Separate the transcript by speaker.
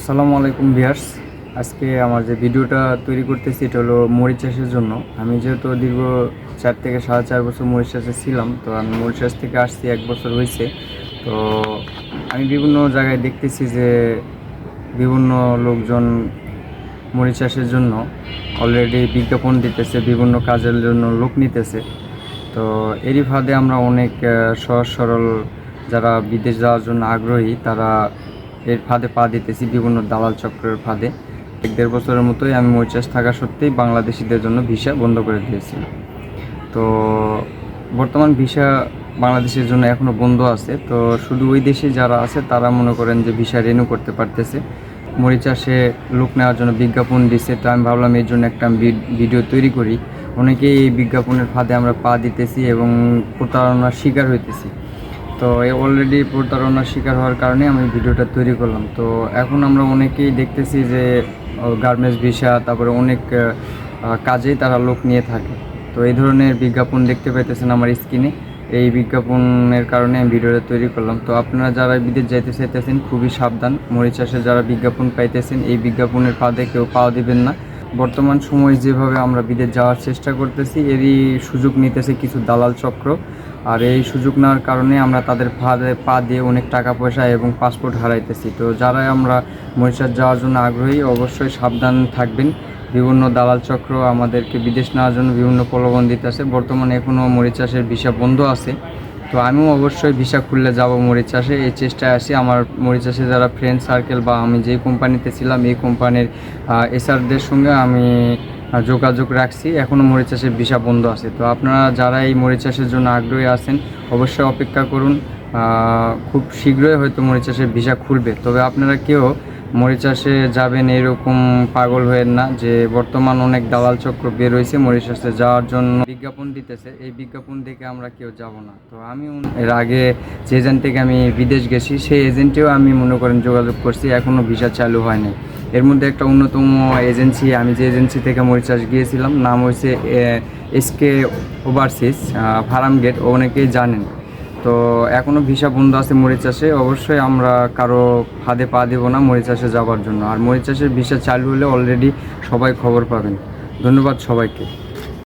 Speaker 1: আসসালামু আলাইকুম ভিউয়ার্স। আজকে আমার যে ভিডিওটা তৈরি করতেছি এটা হলো মরিচ চাষের জন্য। আমি যেহেতু দীর্ঘ 4 থেকে 4.5 বছর মরিচ চাষে ছিলাম, তো আমি মরিচ চাষ থেকে আসছি 1 বছর হয়েছে। তো আমি বিভিন্ন জায়গায় দেখতেছি যে বিভিন্ন লোকজন মরিচ চাষের জন্য অলরেডি বিজ্ঞাপন দিতেছে, বিভিন্ন কাজের জন্য লোক নিতেছে। তো এরই ফাঁদে আমরা অনেক সহজ সরল যারা বিদেশ যাওয়ার জন্য আগ্রহী তারা এর ফাঁদে পা দিতেছি, বিভিন্ন দালাল চক্রের ফাঁদে। 1-1.5 বছরের মতোই আমি মরিচ চাষ থাকা সত্ত্বেই বাংলাদেশিদের জন্য ভিসা বন্ধ করে দিয়েছিলাম। তো বর্তমান ভিসা বাংলাদেশের জন্য এখনও বন্ধ আছে। তো শুধু ওই দেশে যারা আছে তারা মনে করেন যে ভিসা রিনিউ করতে পারতেছে। মরিচ চাষে লোক নেওয়ার জন্য বিজ্ঞাপন দিচ্ছে, তো আমি ভাবলাম এর জন্য একটা ভিডিও তৈরি করি। অনেকেই এই বিজ্ঞাপনের ফাঁদে আমরা পা দিতেছি এবং প্রতারণার শিকার হইতেছি। তো অলরেডি প্রতারণার শিকার হওয়ার কারণে আমি ভিডিওটা তৈরি করলাম। তো এখন আমরা অনেকেই দেখতেছি যে গার্মেন্টস ভিসা, তারপরে অনেক কাজেই তারা লোক নিয়ে থাকে। তো এই ধরনের বিজ্ঞাপন দেখতে পাইতেছেন আমার স্ক্রিনে। এই বিজ্ঞাপনের কারণে আমি ভিডিওটা তৈরি করলাম। তো আপনারা যারা বিদেশ যাইতে চাইতেছেন খুবই সাবধান। মরিচ চাষে যারা বিজ্ঞাপন পাইতেছেন এই বিজ্ঞাপনের ফাঁদে কেউ পাওয়া দিবেন না। বর্তমান সময়ে যেভাবে আমরা বিদেশ যাওয়ার চেষ্টা করতেছি এরই সুযোগ নিতেছে কিছু দালাল চক্র। আর এই সুযোগ নেওয়ার কারণে আমরা তাদের ফাঁদে পা দিয়ে অনেক টাকা পয়সা এবং পাসপোর্ট হারাইতেছি। তো যারা আমরা মরিচাষ যাওয়ার জন্য আগ্রহী অবশ্যই সাবধান থাকবেন। বিভিন্ন দালাল চক্র আমাদেরকে বিদেশ নেওয়ার জন্য বিভিন্ন প্রলোভন দিতেছে। বর্তমানে এখনও মরিচ চাষের ভিসা বন্ধ আছে। তো আমিও অবশ্যই ভিসা খুললে যাব মরিচ চাষে, এই চেষ্টায় আছি। আমার মরিচ চাষে যারা ফ্রেন্ড সার্কেল বা আমি যেই কোম্পানিতে ছিলাম এই কোম্পানির এসআরদের সঙ্গে আমি যোগাযোগ রাখছি। এখনও মরিচ চাষের ভিসা বন্ধ আছে। তো আপনারা যারা এই মরিচ চাষের জন্য আগ্রহী আছেন অবশ্যই অপেক্ষা করুন। খুব শীঘ্রই হয়তো মরিচ চাষের ভিসা খুলবে। তবে আপনারা কেউ মরিচ চাষে যাবেন এরকম পাগল হয়েন না, যে বর্তমান অনেক দালাল চক্র বের হয়েছে মরিচ চাষে যাওয়ার জন্য বিজ্ঞাপন দিতেছে। এই বিজ্ঞাপন দেখে আমরা কেউ যাব না। তো আমি এর আগে যে এজেন্ট থেকে আমি বিদেশ গেছি সেই এজেন্টেও আমি মনে করেন যোগাযোগ করছি, এখনও ভিসা চালু হয়নি। এর মধ্যে একটা অন্যতম এজেন্সি, আমি যে এজেন্সি থেকে মরিচ চাষ গিয়েছিলাম নাম হয়েছে এসকে ওভারসিজ ফার্ম গেট, অনেকেই জানেন। তো এখনও ভিসা বন্ধ আছে মরিচ চাষে। অবশ্যই আমরা কারো ফাঁদে পা দেবো না মরিচ চাষে যাওয়ার জন্য। আর মরিচ চাষের ভিসা চালু হলে অলরেডি সবাই খবর পাবেন। ধন্যবাদ সবাইকে।